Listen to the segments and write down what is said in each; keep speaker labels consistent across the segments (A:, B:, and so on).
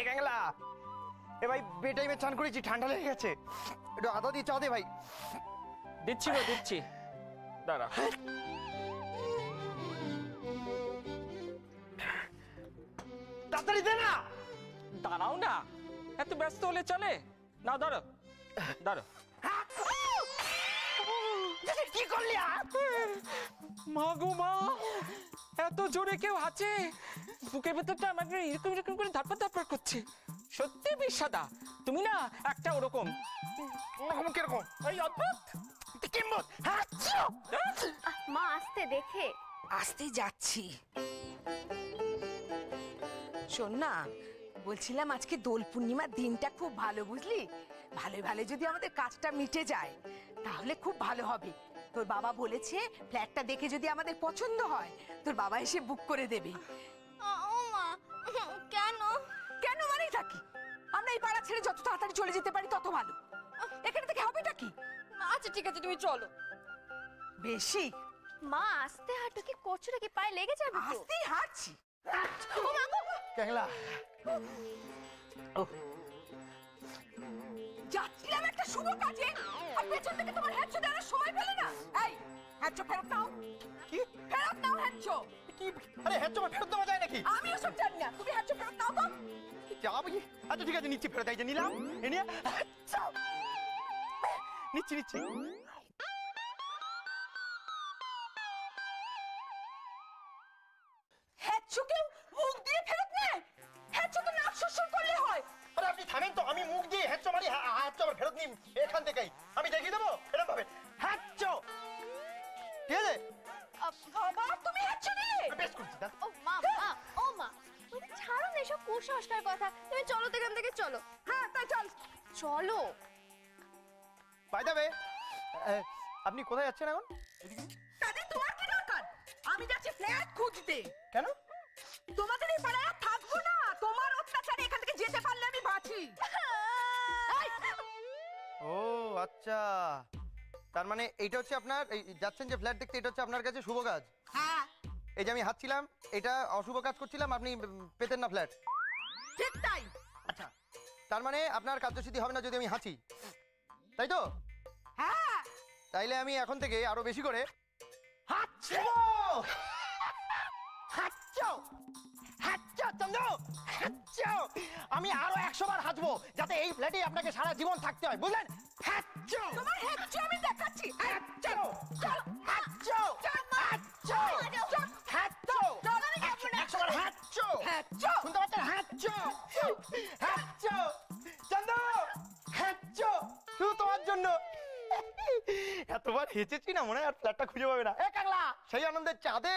A: ক্যাংলা এ ভাই বেটাইমে চান করেছি, ঠান্ডা লেগে গেছে, একটু আদা দিয়ে চা দে ভাই।
B: দিচ্ছি গো দিচ্ছি, দাঁড়া।
A: তাড়াতাড়ি দে না।
B: দাঁড়াও না, এত ব্যস্ত হলে চলে না? দাঁড়ো দাঁড়ো।
A: কি করলি?
B: মা গো মা, এত জোরে কেউ আছে, বুকের ভেতরটা আমার এরকম এরকম করে ধাপ্পা ধাপ্পা করছে। সত্যি বিশাদা, তুমি না একটা ওরকম
A: কিরকম
B: ওই অদ্ভুত
A: কিম্বত।
C: মা আসতে দেখে
D: আসতে যাচ্ছি। শোন না, বলছিলাম আজকে দোল পূর্ণিমার দিনটা খুব ভালো, বুঝলি? ভালো ভালো যদি আমাদের কাজটা মিটে যায় তাহলে খুব ভালো হবে। তোর বাবা বলেছে ফ্ল্যাটটা দেখে যদি আমাদের পছন্দ হয় তোর বাবা এসে বুক করে দেবে।
C: ও মা, কেন?
D: কেন মানেই থাকি, আমরা এই পাড়া ছেড়ে যত তাড়াতাড়ি চলে যেতে পারি তত ভালো। এখানে থেকে হবেটা কি?
C: আচ্ছা ঠিক আছে, তুমি চলো।
D: বেশি
C: মা আস্তে হাঁটো, কি করছো নাকি? পায়ে লেগে যাবে তো।
D: আস্তেই হাঁটছি।
C: ও মা গো,
A: ক্যাংলা
D: যাচ্ছিলাম একটা শুভ কাজে, আর পেছন থেকে তোমার হ্যাঁচো দেওয়ার সময় পেলে না। এই হ্যাঁচো ফেরত নাও।
A: কি?
D: ফেরত নাও হ্যাঁচো।
A: কি? আরে হ্যাঁ, তোমার ফেরত দেওয়া যায় নাকি?
D: আমি ওসব জানি না, তুমি হ্যাঁচো ফেরত নাও তো।
A: যা বুঝি। আচ্ছা ঠিক আছে, নিচ্ছি, ফেরত এই যে নিলাম, এ নিয়ে নিচ্ছি নিচ্ছি।
D: হ্যাঁচোকেও মুখ দিয়ে ফেরত নেয়? হ্যাঁচো তো নাক শুশুর করলে হয়।
A: আরে আপনি থামেন তো, আমি মুখ দিয়ে হ্যাচ্চো মারি, হ্যাচ্চো আমার ফেরত নিন এখান থেকেই, আমি দেখিয়ে দেবো এরকম ভাবে হ্যাচ্চো। ঠিক আছে,
D: বাবা তুমি হ্যাঁচো নিলে?
A: বেশ করছি না।
C: ও মা, মা, ও মা, তুমি ছাড়ো না এসব কুসংস্কার কথা। তুমি চলো তো এখান থেকে, চলো।
D: হ্যাঁ তাই চল।
C: চলো।
A: বাই দ্য ওয়ে, আপনি কোথায় যাচ্ছেন এখন?
D: তাদের তোমার কি দরকার? আমি যাচ্ছি ফ্ল্যাট খুঁজতে।
A: কেন?
D: তোমাদের এই পাড়ায় আর থাকবো না, তোমার অত্যাচারে এখান থেকে যেতে পারলে আমি বাঁচি।
A: ও আচ্ছা, তার মানে এইটা হচ্ছে আপনার, এই যাচ্ছেন যে ফ্ল্যাট দেখতে, এটা হচ্ছে আপনার কাছে শুভ কাজ।
D: হ্যাঁ
A: এই যে আমি হাঁটছিলাম, এটা অশুভ কাজ করছিলাম, আপনি পেতেন না ফ্ল্যাট।
D: ঠিক তাই।
A: আচ্ছা, তার মানে আপনার কার্যসিদ্ধি হবে না যদি আমি হাঁচি, তাই তো?
D: হ্যাঁ
A: তাইলে আমি এখন থেকে আরো বেশি করে হাঁচবো। হাঁচো হাঁচো চন্দ্র, হাঁচো। আমি আরো 100 বার হাঁচবো, যাতে এই ফ্ল্যাটে আপনাকে সারা জীবন থাকতে হয়, বুঝলেন? হাঁচো
D: তোমার হ্যাঁচো আমি দেখাচ্ছি।
A: হাঁচো হাঁচো হাঁচো হাঁচো। 100 বার হাঁচো।
D: হ্যাঁচো
A: শুনতে পাচ্ছেন? হাঁচো হাঁচো চন্দ্র, হাঁচো শুধু তোমার জন্য। এতবার হেঁচেছি না, মনে হয় আর ফ্ল্যাটটা খুঁজে পাবে না। এ কাকলা, সেই আনন্দের চাঁদে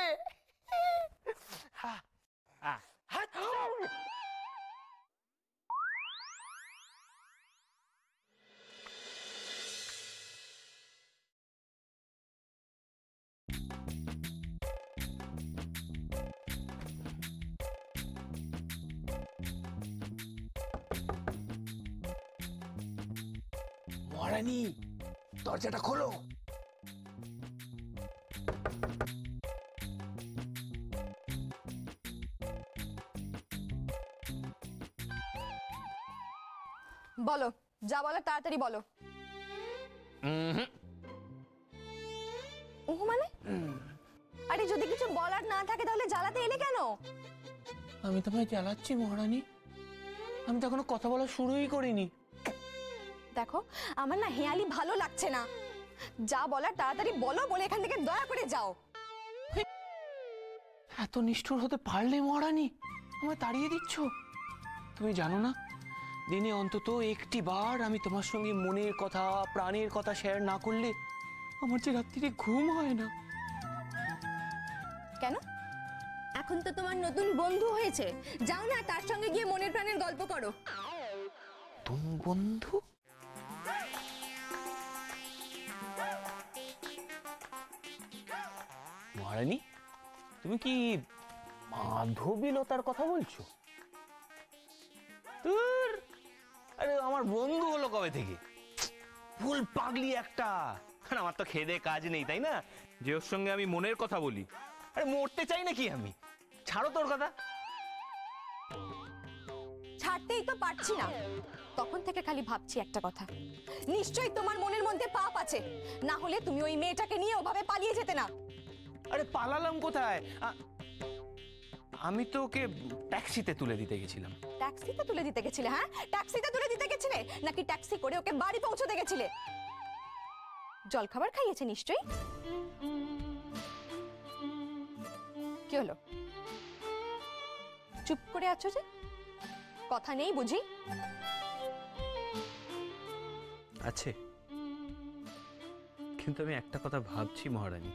E: মহারানী, দরজাটা খোলো।
C: বলো, যা বলো তাড়াতাড়ি বলো। ওহ মানে? আরে যদি কিছু বলার না থাকে তাহলে জ্বালাতে এলে কেন?
E: আমি তোমায় জ্বালাচ্ছি মহারানী? আমি তো এখনো কথা বলা শুরুই করিনি।
C: দেখো, আমার না হেয়ালি ভালো লাগছে না। যা বলার তাড়াতাড়ি বলো, বলে এখান থেকে দয়া করে যাও।
E: এত নিষ্ঠুর হতে পারলে মহারানী? আমায় তাড়িয়ে দিচ্ছ? তুমি জানো না, দিনে অন্তত একটি বার আমি তোমার সঙ্গে মনের কথা, প্রাণের কথা শেয়ার না করলে আমার যে রাত্রিরে ঘুম হয় না।
C: কেন? এখন তো তোমার নতুন বন্ধু হয়েছে, যাও না তার সঙ্গে গিয়ে মনের প্রাণের গল্প করো।
E: নতুন বন্ধু? মহারানী, তুমি কি মাধবীলতার কথা বলছো? তোর আরে আমার বন্ধু হলো কবে থেকে? ফুল পাগলি একটা। আমার তো খেদে কাজ নেই, তাই না, যে ওর সঙ্গে আমি মনের কথা বলি? আরে মরতে চাই নাকি আমি? ছাড়ো তোর কথা।
C: ছাড়তেই তো পারছি না। তখন থেকে খালি ভাবছি একটা কথা, নিশ্চয়ই তোমার মনের মধ্যে পাপ আছে, না হলে তুমি ওই মেয়েটাকে নিয়ে ওভাবে পালিয়ে যেতে না।
E: আরে পালালাম কোথায়? আমি তো ওকে ট্যাক্সিতে তুলে দিতে গেছিলাম।
C: ট্যাক্সিতে তুলে দিতে গেছিলে? হ্যাঁ, ট্যাক্সিতে তুলে দিতে গেছিলে নাকি ট্যাক্সি করে ওকে বাড়ি পৌঁছতে গেছিলে? জলখাবার খাইয়েছে নিশ্চয়ই। কি হলো, চুপ করে আছো যে? কথা নেই বুঝি?
E: আছে, কিন্তু আমি একটা কথা ভাবছি মহারানী,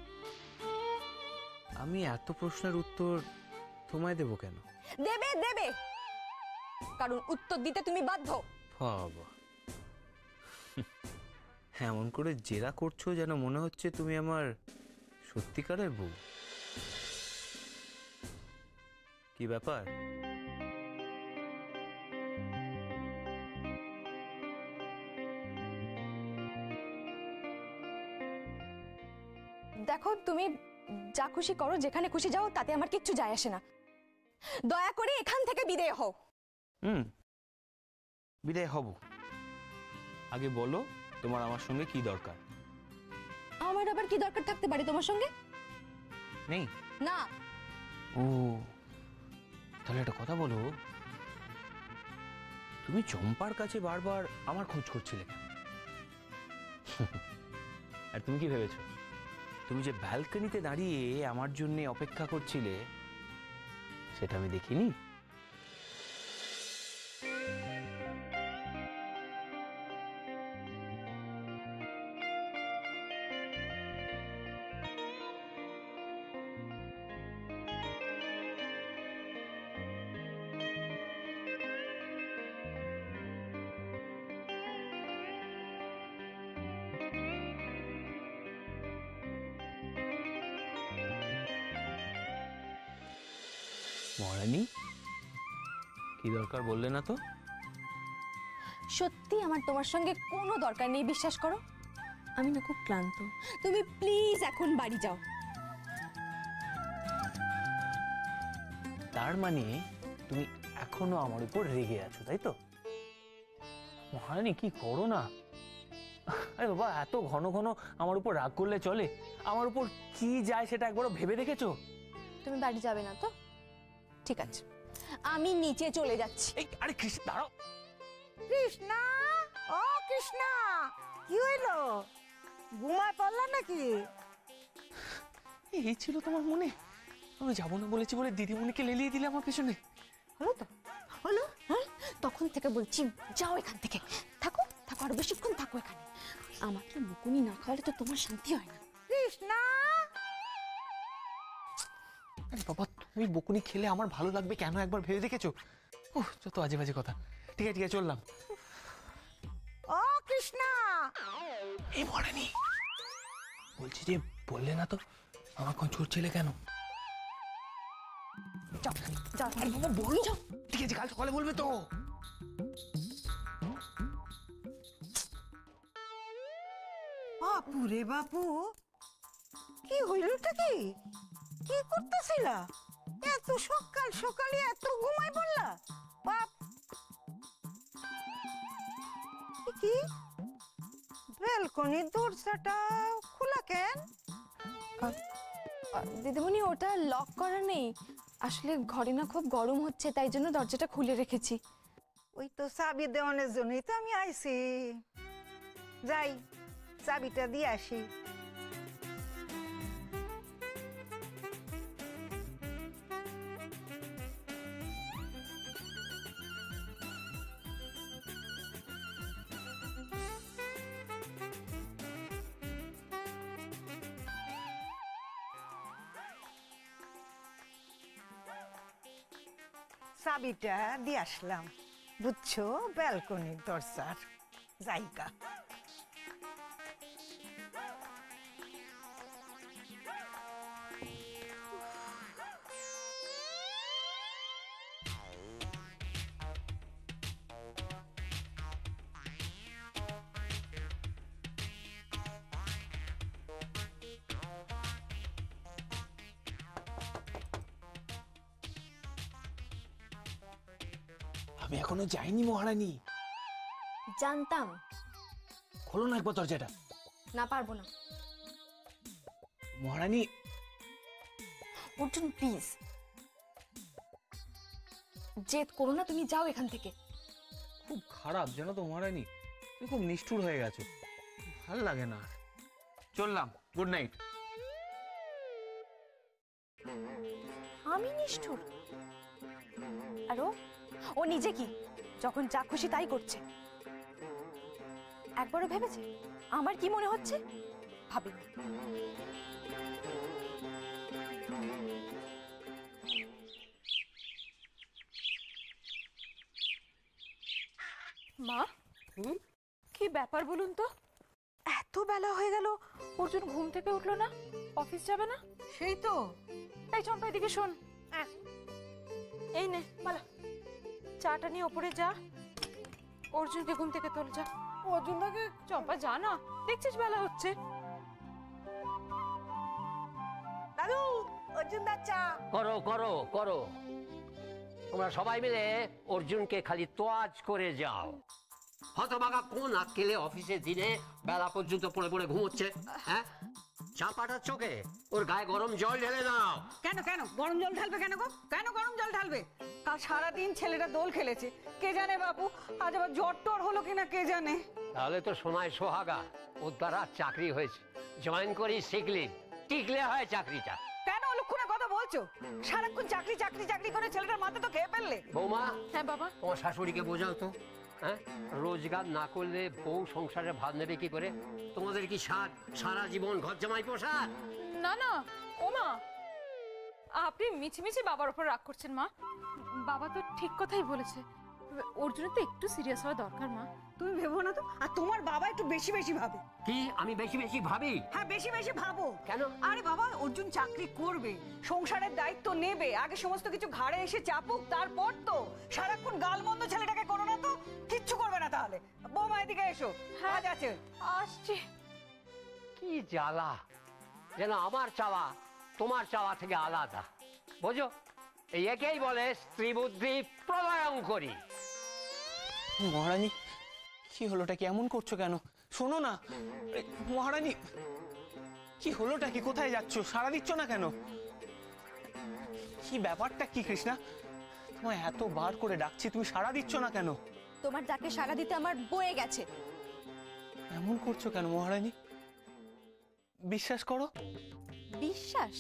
E: আমি এত প্রশ্নের উত্তর তোমায় দেবো কেন?
C: দেবে দেবে, কারণ উত্তর দিতে তুমি বাধ্য।
E: বাবা, এমন করে জেরা করছো যেন মনে হচ্ছে তুমি আমার সত্যিকারের বউ। কি ব্যাপার?
C: দেখো, তুমি যা খুশি করো, যেখানে খুশি যাও, তাতে আমার কিচ্ছু যায় আসে না। দয়া করে এখান থেকে বিদেয় হও।
E: বিদায় হব। আগে বলো তোমার আমার সঙ্গে কি দরকার?
C: আমার আবার কি দরকার থাকতে পারে তোমার সঙ্গে?
E: নেই?
C: না।
E: ও, তাহলে একটা কথা বলো, তুমি চম্পার কাছে বারবার আমার খোঁজ করছিলে কেন? আর তুমি কি ভেবেছো তুমি যে ব্যালকনিতে দাঁড়িয়ে আমার জন্য অপেক্ষা করছিলে সেটা আমি দেখিনি? মহারানী, কি দরকার বললে না তো?
C: সত্যি আমার তোমার সঙ্গে কোনো দরকার নেই, বিশ্বাস করো। আমি না খুব ক্লান্ত, তুমি প্লিজ এখন বাড়ি যাও।
E: তার মানে তুমি এখনো আমার উপর রেগে আছো, তাই তো? মহারানী, কি করো না? আরে বাবা, এত ঘন ঘন আমার উপর রাগ করলে চলে? আমার উপর কি যায় সেটা একবারও ভেবে দেখেছো?
C: তুমি বাড়ি যাবে না তো? ঠিক আছে, আমি নিচে চলে যাচ্ছি।
E: এই, আরে কৃষ্ণ, দাঁড়াও।
D: কৃষ্ণা, ও কৃষ্ণা, কি হইলো? ঘুমায় পড়লা নাকি?
E: এই ছিল তোমার মনে? আমি যাবো না বলেছি বলে দিদিমণিকে লেলিয়ে দিলে আমার পেছনে।
C: হলো তো, হলো। হ্যাঁ, তখন থেকে বলছি যাও এখান থেকে, থাকো থাকো, আর বেশিক্ষণ থাকো এখানে। আমাকে মুকুনি না খাওয়ালে তো তোমার শান্তি হয় না।
D: কৃষ্ণা,
E: আরে বাবা, তুমি বকুনি খেলে আমার ভালো লাগবে কেন একবার ভেবে দেখেছো? ওহ, যত আজে বাজে কথা। ঠিক আছে ঠিক আছে, চললাম।
D: ও কৃষ্ণা,
E: এই মহারানী, বলছি যে বললে না তো আমার কোন ছুটছিলে কেন?
C: যাও যাও,
E: আরে বাবা, বলো। ঠিক আছে, কাল সকালে বলবে তো।
D: বাপুরে বাপু, কি হইলটা কি? কি করতেছিলা? এত সকাল সকালে এত ঘুমাই পড়লা? বাপ, কি ব্যালকনির দরজাটা খোলা কেন?
C: দিদিমণি, ওটা লক করা নেই, আসলে ঘরে না খুব গরম হচ্ছে, তাই জন্য দরজাটা খুলে রেখেছি।
D: ওই তো চাবি দেওয়ানোর জন্যই তো আমি আইছি। যাই, চাবিটা দিয়ে আসি। চাবিটা দিয়ে আসলাম, বুঝছো, ব্যালকনির দরজার জায়গা।
E: আমি এখনো যাইনি মহারানী।
C: জানতাম
E: খোলো না একবার দরজাটা।
C: না, পারবো না।
E: মহারানী
C: অর্জুন প্লিজ, জেদ করো না, তুমি যাও এখান থেকে।
E: খুব খারাপ জানো তো মহারানী, তুমি খুব নিষ্ঠুর হয়ে গেছো, ভাল লাগে না। চললাম, গুড নাইট।
C: আমি নিষ্ঠুর? আর ও নিজে কি যখন যা খুশি তাই করছে? একবারও ভেবেছে আমার কি মনে হচ্ছে? ভাবিনি। মা, কি ব্যাপার বলুন তো? এত বেলা হয়ে গেল, অর্জুন ঘুম থেকে উঠলো না, অফিস যাবে না?
D: সেই তো।
C: এই চম্পা, এদিকে শোন। এই নে মালা, চাটা নিয়ে ওপরে যা, অর্জুনকে ঘুম থেকে তোল। যা অর্জুনদাকে। চম্পা যা না, দেখছিস বেলা হচ্ছে।
D: দাদু, অর্জুন চা।
F: করো করো করো, তোমরা সবাই মিলে অর্জুনকে খালি তোয়াজ করে যাও। হতভাগা কোন আক্কেলে অফিসের দিনে বেলা পর্যন্ত পড়ে পড়ে ঘুমোচ্ছে? হ্যাঁ, চা পাঠাচ্ছ কে? ওর গায়ে গরম জল ঢেলে দাও।
D: কেন কেন গরম জল ঢালবে কেন গো? কেন গরম জল ঢালবে? কাল সারাদিন ছেলেটা দোল খেলেছে, কে জানে বাপু আজ আবার জ্বর টর হলো কিনা কে জানে।
F: তাহলে তো সময় সোহাগা, ওর দ্বারা চাকরি হয়েছে, জয়েন করি শিখলি, টিকলে হয় চাকরিটা।
D: কেন অলক্ষণে কথা বলছো? সারাক্ষণ চাকরি চাকরি চাকরি করে ছেলেটার মাথা তো খেয়ে ফেললে।
F: বৌমা,
C: হ্যাঁ বাবা।
F: তোমার শাশুড়িকে বোঝাও তো। হ্যাঁ, রোজগার না করলে বউ সংসারে ভাত নেবে কি করে? তোমাদের কি সারা জীবন ঘর জামাই পোশাক?
G: না না, ও মা, আপনি মিছিমিছি বাবার উপর রাগ করছেন মা। বাবা তো ঠিক কথাই বলেছে, অর্জুনের তো একটু সিরিয়াস হওয়া দরকার মা।
D: তুমি ভেবো না তো, আর তোমার বাবা একটু বেশি বেশি ভাবে।
F: কি আমি বেশি বেশি ভাবি?
D: হ্যাঁ, বেশি বেশি ভাবো।
F: কেন?
D: আরে বাবা, অর্জুন চাকরি করবে, সংসারের দায়িত্ব নেবে, আগে সমস্ত কিছু ঘাড়ে এসে চাপুক, তারপর তো। সারাক্ষণ গালমন্দ ছেলেটাকে করো না তো, কিচ্ছু করবে না তাহলে। বৌমা এদিকে এসো, কাজ আছে।
G: আসছি।
F: কি জ্বালা, যেন আমার চাওয়া তোমার চাওয়া থেকে আলাদা, বোঝো? এই একেই বলে স্ত্রী বুদ্ধি প্রলয়ঙ্করী।
E: মহারানী কি হলোটা, কি এমন করছো কেন? শোনো না আরে, মহারানী কি হলোটা কি? কোথায় যাচ্ছ? সাড়া দিচ্ছ না কেন? কি ব্যাপারটা কি কৃষ্ণা? তোমায় এতবার করে ডাকছি, তুমি সাড়া দিচ্ছ না কেন?
C: তোমার ডাকে সাড়া দিতে আমার বয়ে গেছে।
E: এমন করছো কেন মহারানী? বিশ্বাস করো।
C: বিশ্বাস?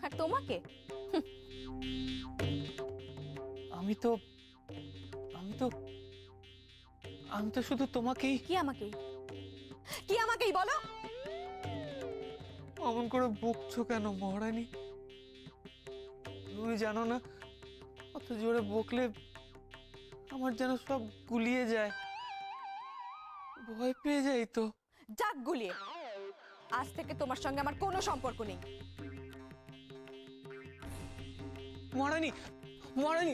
C: আর তোমাকে?
E: আমি তো শুধু তোমাকেই।
C: কি আমাকেই? কি আমাকেই বলো?
E: অমন করে বকছো কেন মহারানী? তুমি জানো না অত জোরে বকলে আমার যেন সব গুলিয়ে যায়, ভয় পেয়ে যাই তো।
C: যাক গুলিয়ে, আজ থেকে তোমার সঙ্গে আমার কোনো সম্পর্ক নেই।
E: মহারানী, মহারানী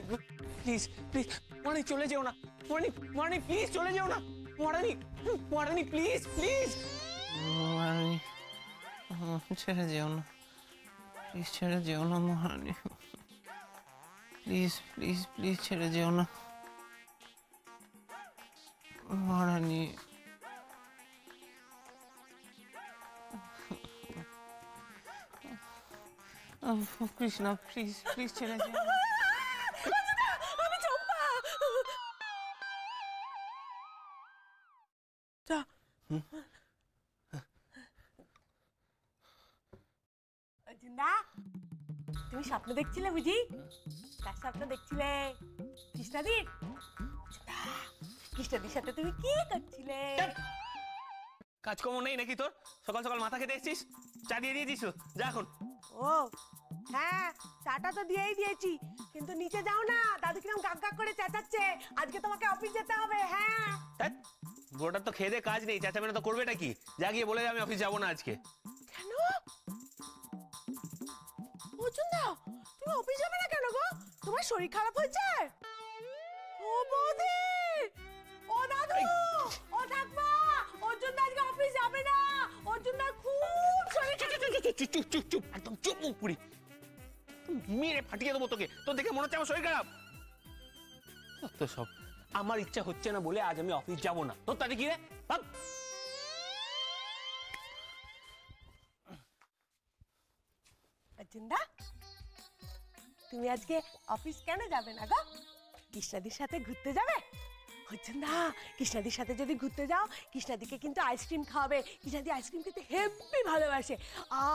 E: প্লিজ প্লিজ, মহারানী চলে যেও না। মহারানী, মহারানী প্লিজ চলে যেও না। মহারানী, মহারানী প্লিজ প্লিজ। মহারানী ছেড়ে যেও না, প্লিজ ছেড়ে যেও না মহারানী, প্লিজ প্লিজ প্লিজ ছেড়ে যেও না মহারানী। কৃষ্ণা প্লিজ প্লিজ ছেড়ে যেও না।
D: অর্জুনদা, তুমি স্বপ্ন দেখছিলে বুঝি? কার স্বপ্ন দেখছিলে? কৃষ্ণাদির? কৃষ্ণাদির সাথে তুমি কি করছিলে?
E: কাজকর্ম নেই নাকি তোর? সকাল সকাল মাথা খেতে এসেছিস, চা দিয়ে দিয়েছিস তো, যা এখন।
D: ও হ্যাঁ, চাটা তো দিয়েই দিয়েছি, কিন্তু নিচে যাও না, দাদু কিরম গাক গাক করে চেঁচাচ্ছে, আজকে তোমাকে অফিস যেতে হবে। হ্যাঁ।
E: গোটার তো খেয়ে দে কাজ নেই, চেঁচাবে না তো করবেটা কি? যা গিয়ে বলে আমি অফিস যাবো না আজকে।
D: কেন অর্জুনদা, তুমি অফিস যাবে না কেন গো? তোমার শরীর খারাপ হয়েছে? ও বৌদি, ও দাদু, ও ঠাকমা, অর্জুনদা আজকে অফিস যাবে না। অর্জুনদা খুব শরীর খারাপ।
E: চুপ চুপ চুপ চুপ, একদম চুপ মুখ পুরি, মেরে ফাটিয়ে দেবো তোকে। তোর দেখে মনে হচ্ছে আমার শরীর খারাপ? তো সব আমার ইচ্ছা হচ্ছে না বলে আজ আমি অফিস যাব না। তোর তাতে কি রে? ভাগ।
D: অর্জুনদা, তুমি আজকে অফিস কেন যাবে না গো? কৃষ্ণাদির সাথে ঘুরতে যাবে? অর্জুনদা, কৃষ্ণাদির সাথে যদি ঘুরতে যাও, কৃষ্ণাদিকে কিন্তু আইসক্রিম খাওয়াবে। কৃষ্ণাদি আইসক্রিম খেতে হেব্বি ভালোবাসে।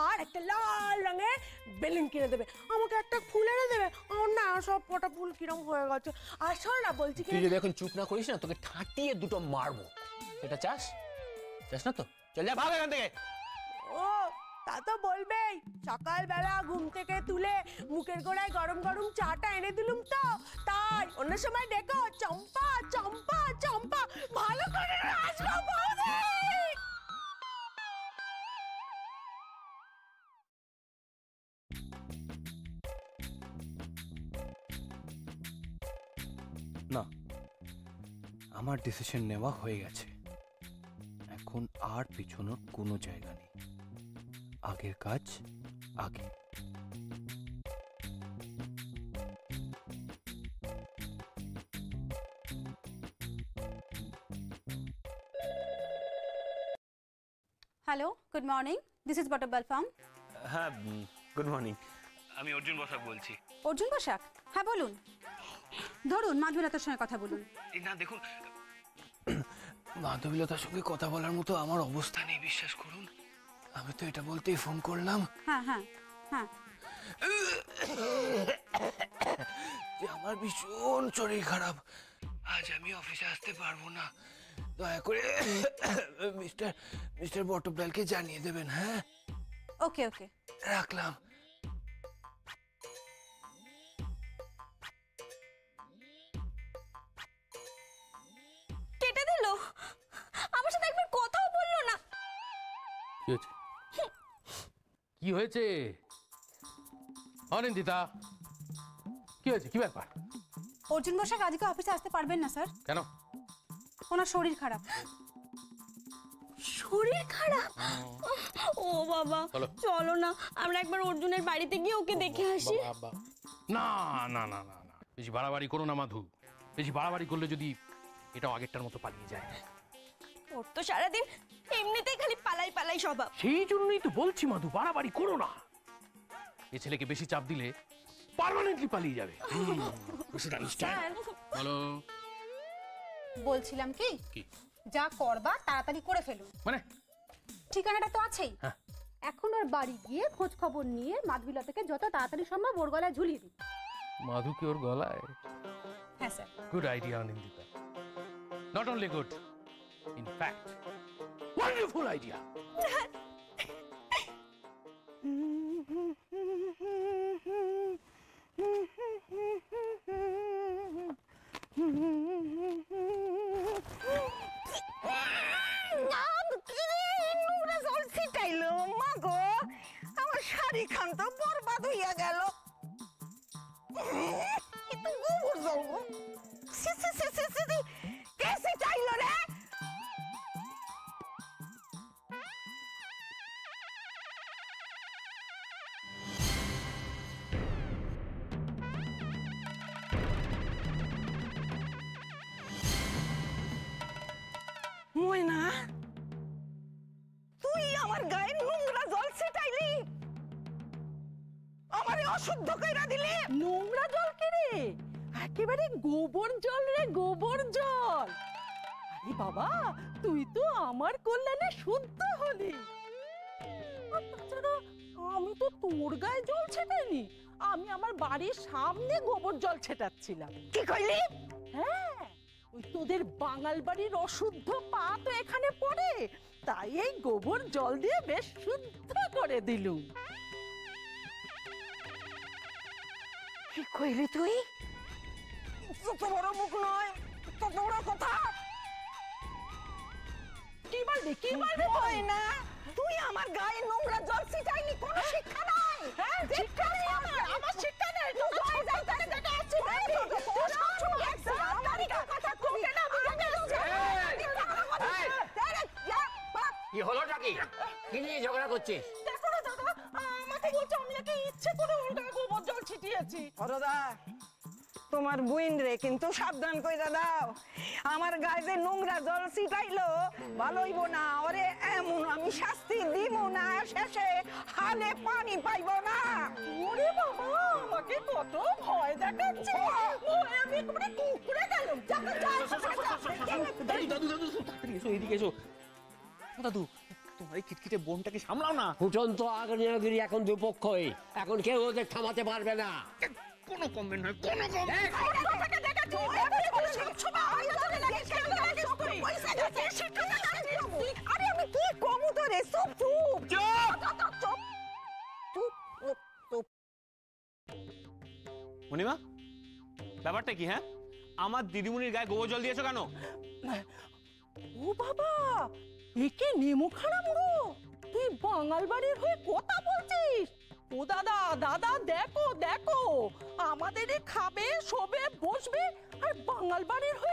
D: আর একটা লাল রঙের বেলুন কিনে দেবে। আমাকে একটা ফুল এনে দেবে। আমার না সব কটা ফুল কিরম হয়ে গেছে। আর শোনো না, বলছি কি,
E: তুই যদি এখন চুপ না করিস না, তোকে ঠাঁটিয়ে দুটো মারবো। এটা চাস? চাস না তো? চল যা, ভাগ এখান থেকে।
D: ও তা তো বলবেই। সকালবেলা ঘুম থেকে তুলে মুখের গোড়ায় গরম গরম চাটা এনে দিলুম তো, তাই অন্য সময় দেখো চম্পা চম্পা চম্পা, ভালো করে আসবো বৌদি।
E: না, আমার ডিসিশন নেওয়া হয়ে গেছে। এখন আর পিছনোর কোনো জায়গা নেই। আগের কাজ আগে।
H: Hello, good morning, this is Butterbell Farm.
E: হ্যাঁ, গুড মর্নিং। আমি অর্জুন বসাক বলছি।
H: অর্জুন বসাক? হ্যাঁ বলুন। ধরুন মাধবীলতার সঙ্গে কথা বলুন।
E: না দেখুন, মাধবীলতার সঙ্গে কথা বলার মতো আমার অবস্থা নেই, বিশ্বাস করুন। আমি তো এটা বলতেই ফোন করলাম
H: হ্যাঁ হ্যাঁ হ্যাঁ।
E: যে আমার ভীষণ শরীর খারাপ, আজ আমি অফিসে আসতে পারবো না। দয়া করে মিস্টার বটব্যালকে জানিয়ে দেবেন। হ্যাঁ,
H: ওকে ওকে,
E: রাখলাম।
C: কেটে দিল, আমার সাথে একবার কথাও বললো না।
I: কি হয়েছে? কি হয়েছে অনিন্দিতা? কি হয়েছে? কি ব্যাপার?
H: অর্জুন বসাক আজকে অফিসে আসতে পারবেন না স্যার।
I: কেন?
H: ওনার শরীর খারাপ।
C: শরীর খারাপ? ও বাবা, চলো না আমরা একবার অর্জুনের বাড়িতে গিয়ে ওকে দেখে আসি।
I: না না না না না, বেশি বাড়াবাড়ি করো না মাধু। বেশি বাড়াবাড়ি করলে যদি এটাও আগেরটার মতো পালিয়ে যায়।
C: ওর তো সারাদিন এমনিতেই খালি পালাই পালাই স্বভাব।
I: সেই জন্যই তো বলছি মাধু, বাড়াবাড়ি করো না। এ ছেলেকে বেশি চাপ দিলে পার্মানেন্টলি পালিয়ে যাবে। বলো।
H: বলছিলাম কি,
I: কি?
H: যা করবা তাড়াতাড়ি করে ফেলুন।
I: মানে
H: ঠিকানাটা তো আছেই।
I: হ্যাঁ।
H: এখন ওর বাড়ি গিয়ে খোঁজ খবর নিয়ে মাধবীলতাকে যত তাড়াতাড়ি সম্ভব ওর গলায় ঝুলিয়ে দিন।
I: মাধুকে ওর গলায়?
H: হ্যাঁ sir.
I: Good idea, Anindita. Not only good, in fact, wonderful idea.
D: আমার শাড়ি খান তো বরবাদ হইয়া গেল। গোবর জল গো, কেসে চাইলো রে। ময়না, তুই আমার গায়ে নোংরা জল ছিটাইলি, আমারে অশুদ্ধ কইরা দিলি। নোংরা জল কে রে? একেবারে গোবর জল রে, গোবর জল। আরে বাবা, তুই তো আমার কল্যাণে শুদ্ধ হলি। আর তাছাড়া আমি তো তোর গায়ে জল ছেটাইনি, আমি আমার বাড়ির সামনে গোবর জল ছেটাচ্ছিলাম। কি কইলি? হ্যাঁ, ওই তোদের বাঙাল বাড়ির অশুদ্ধ পা তো এখানে পড়ে, তাই এই গোবর জল দিয়ে বেশ শুদ্ধ করে দিলুম। কি কইলি তুই? কত বড় মুখ নয়, কত বড় কথা। কি বলবি, কি বলবি? তুই না, তুই আমার গায়ে নোংরা জল ছিটাইনি, কোনো শিক্ষা নাই। হ্যাঁ, শিক্ষা নেই আমার, আমার শিক্ষা নেই। তুই যাই যাই তাকে দেখে আসছিস। তুই সব একদম তারিখের কথা কইতে না, বুঝে
F: কি হলোটা কি? কি নিয়ে ঝগড়া করছিস?
D: দেখো না দাদা, আমাকে বলছে আমি নাকি ইচ্ছে করে ওর গায়ে গোবর জল ছিটিয়েছি।
A: দাদা,
J: তোমার বুইন রে কিন্তু সাবধান কইরা দাও, আমার গায়ে যে নোংরা জল ছিটাইলো ভালো হইব না। ওরে এমন আমি শাস্তি দিব না, শেষে হালে পানি পাইব না। ওরে বাবা, আমাকে কত ভয় দেখাচ্ছে, ভয় আমি একেবারে কুকুরে গেলাম।
E: দাদু দাদু দাদু তাড়াতাড়ি এসো, এদিকে এসো। দাদু তোমার এই খিটখিটে বোনটাকে সামলাও না।
F: ফুটন্ত আগ্নেয়গিরি এখন দুপক্ষই, এখন কেউ ওদের থামাতে পারবে না।
E: কোনো কমবে না, কোনো কমবে
J: আরে আমি কি কমু তোরে? চুপ চুপ চুপ চুপ।
E: মণিমা, ব্যাপারটা কি? হ্যাঁ, আমার দিদিমণির গায়ে গোবর জল দিয়েছো কেন?
J: ও বাবা, একে নেমু খারাপ গো, তুই বাঙাল বাড়ির হয়ে কথা বলছিস? ও দাদা দাদা, দেখো দেখো, আমাদের খাবে শোবে বসবে, আর বাঙাল বাড়ির হয়ে